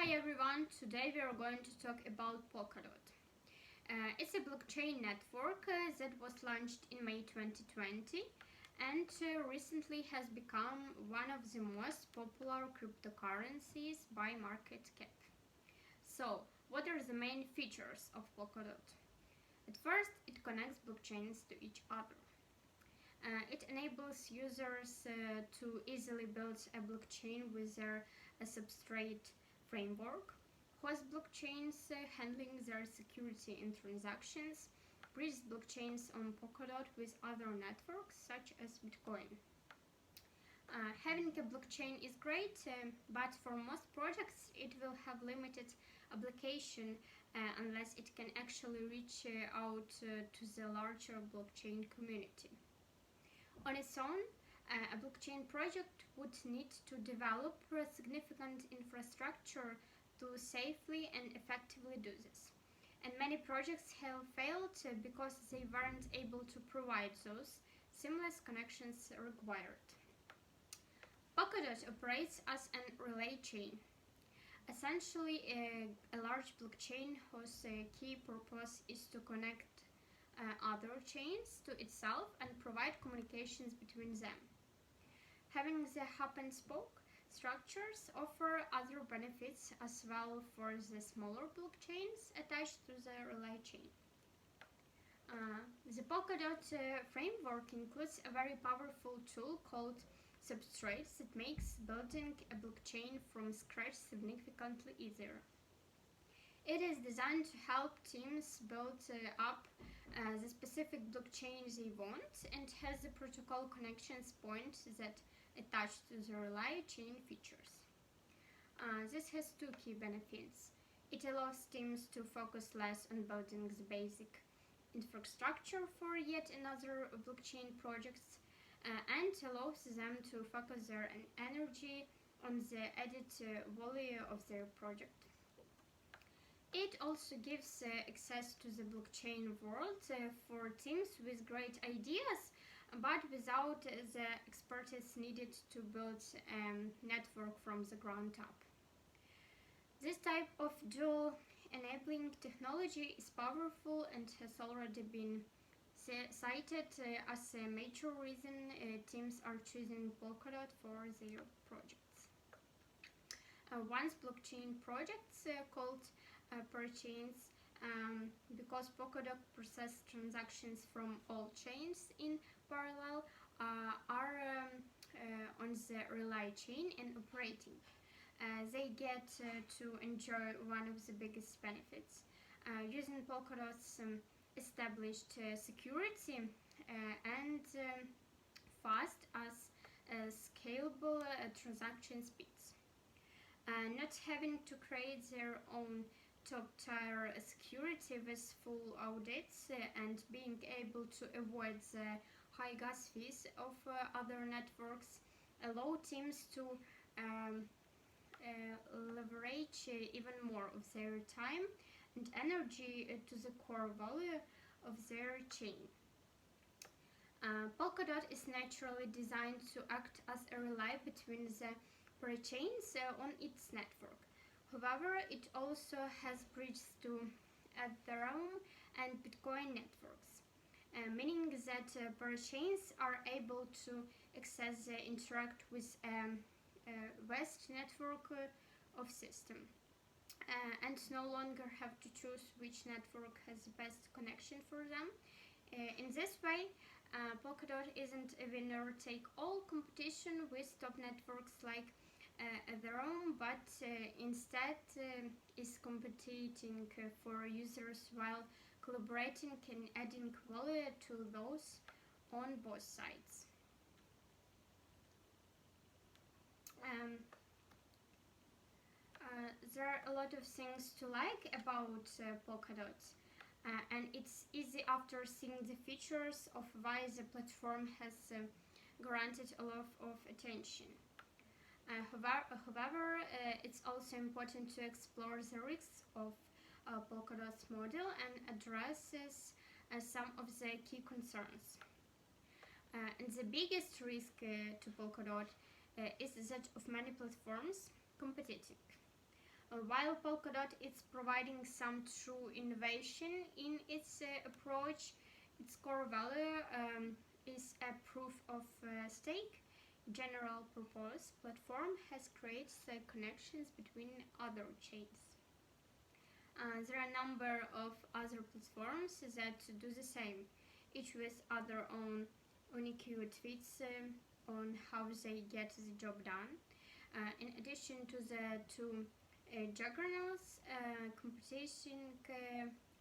Hi everyone, today we are going to talk about Polkadot. It's a blockchain network that was launched in May 2020 and recently has become one of the most popular cryptocurrencies by market cap. So, what are the main features of Polkadot? At first, it connects blockchains to each other. It enables users to easily build a blockchain with a substrate framework, host blockchains handling their security and transactions, bridge blockchains on Polkadot with other networks such as Bitcoin. Having a blockchain is great, but for most projects it will have limited application unless it can actually reach out to the larger blockchain community. On its own, a blockchain project would need to develop a significant infrastructure to safely and effectively do this. And many projects have failed because they weren't able to provide those seamless connections required. Polkadot operates as a relay chain. Essentially, a large blockchain whose key purpose is to connect other chains to itself and provide communications between them. Having the hub and spoke structures offer other benefits as well for the smaller blockchains attached to the relay chain. The Polkadot framework includes a very powerful tool called Substrates that makes building a blockchain from scratch significantly easier. It is designed to help teams build up the specific blockchain they want and has the protocol connections point that attach to the relay chain features. This has two key benefits. It allows teams to focus less on building the basic infrastructure for yet another blockchain projects and allows them to focus their energy on the added value of their project. It also gives access to the blockchain world for teams with great ideas, but without the expertise needed to build a network from the ground up. This type of dual enabling technology is powerful and has already been cited as a major reason teams are choosing Polkadot for their projects. Once blockchain projects called per-chains because Polkadot processes transactions from all chains in parallel are on the relay chain and operating. They get to enjoy one of the biggest benefits. Using Polkadot's established security and fast as scalable transaction speeds. Not having to create their own top-tier security with full audits and being able to avoid the high gas fees of other networks allow teams to leverage even more of their time and energy to the core value of their chain. Polkadot is naturally designed to act as a relay between the per-chains on its network. However, it also has bridges to Ethereum and Bitcoin networks, meaning that per-chains are able to access and interact with a vast network of systems and no longer have to choose which network has the best connection for them. In this way, Polkadot isn't a winner-take-all competition with top networks like Ethereum, but instead is competing for users while collaborating and adding value to those on both sides. There are a lot of things to like about Polkadot, and it's easy after seeing the features of why the platform has granted a lot of attention. However, it's also important to explore the risks of Polkadot's model and addresses some of the key concerns. And the biggest risk to Polkadot is that of many platforms competing. While Polkadot is providing some true innovation in its approach, its core value is a proof of stake. General purpose platform has created connections between other chains. There are a number of other platforms that do the same, each with other own unique tweets on how they get the job done. In addition to the two juggernauts, computation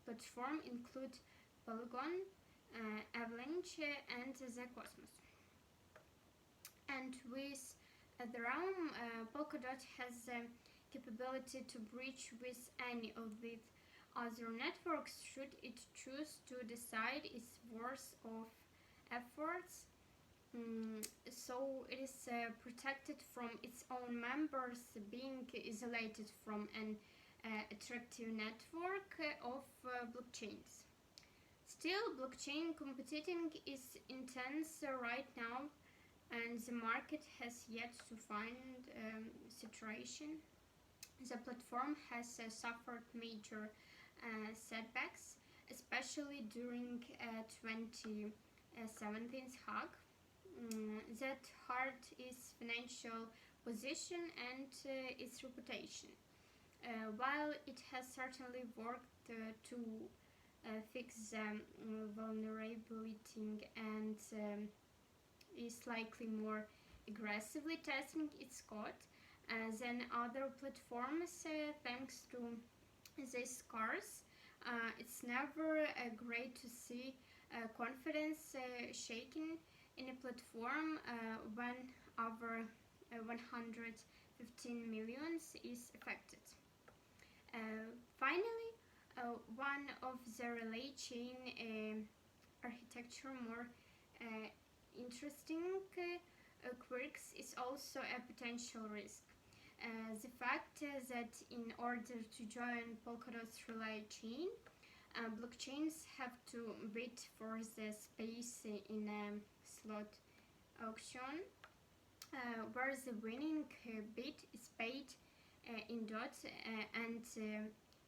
platform include Polygon, Avalanche, and the Cosmos. And with the realm, Polkadot has the capability to bridge with any of these other networks should it choose to decide its worth of efforts. So it is protected from its own members, being isolated from an attractive network of blockchains. Still, blockchain competing is intense right now, and the market has yet to find saturation. The platform has suffered major setbacks, especially during 2017's hack. That hurt its financial position and its reputation. While it has certainly worked to fix the vulnerability and is likely more aggressively testing its code than other platforms thanks to these scars. It's never great to see confidence shaken in a platform when over 115 million is affected. Finally, one of the relay chain architecture more interesting quirks is also a potential risk. The fact that in order to join Polkadot's relay chain, blockchains have to bid for the space in a slot auction, where the winning bid is paid in DOT and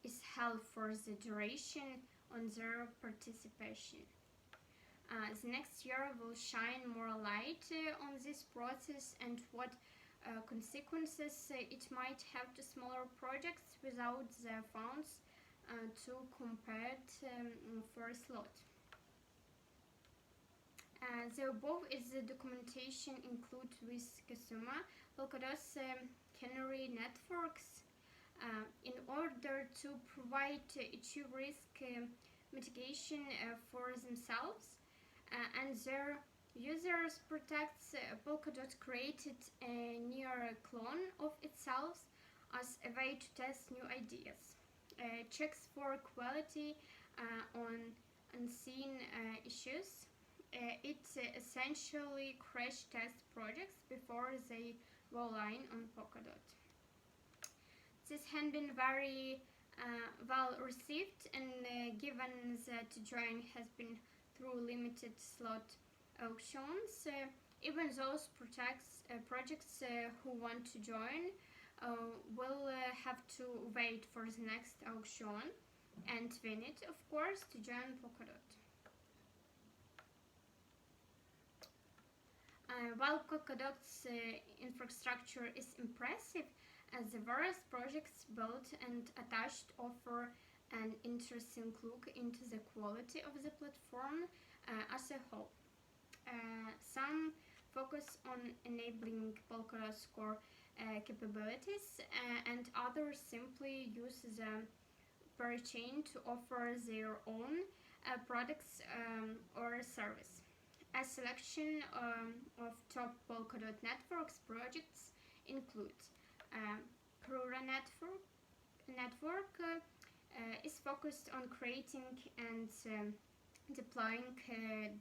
is held for the duration on their participation. The next year will shine more light on this process and what consequences it might have to smaller projects without the funds to compete for a slot. The above is the documentation included with Kasuma, Polkadot's canary networks, in order to provide achieve risk mitigation for themselves and their users. Protects Polkadot created a near clone of itself as a way to test new ideas. Checks for quality on unseen issues. It essentially crash test projects before they go live on Polkadot. This has been very well received, and given that join has been through limited slot auctions, even those projects who want to join will have to wait for the next auction and win it, of course, to join Polkadot. While Polkadot's infrastructure is impressive, the various projects built and attached offer an interesting look into the quality of the platform as a whole. Some focus on enabling Polkadot's core capabilities, and others simply use the parachain to offer their own products or service. A selection of top Polkadot networks projects include Krura network is focused on creating and deploying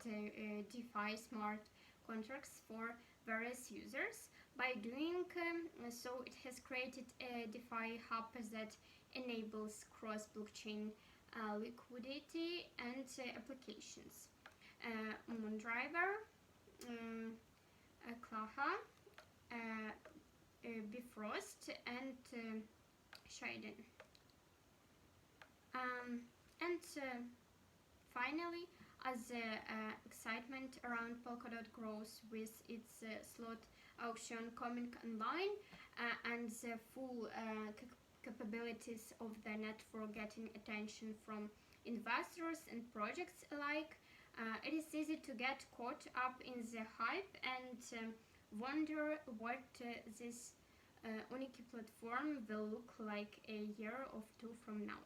the DeFi smart contracts for various users. By doing so, it has created a DeFi hub that enables cross-blockchain liquidity and applications. Moondriver, Klaha, Bifrost, and shading. And finally, as the excitement around Polkadot grows with its slot auction coming online and the full capabilities of the network getting attention from investors and projects alike, it is easy to get caught up in the hype and wonder what this unique platform will look like a year or two from now.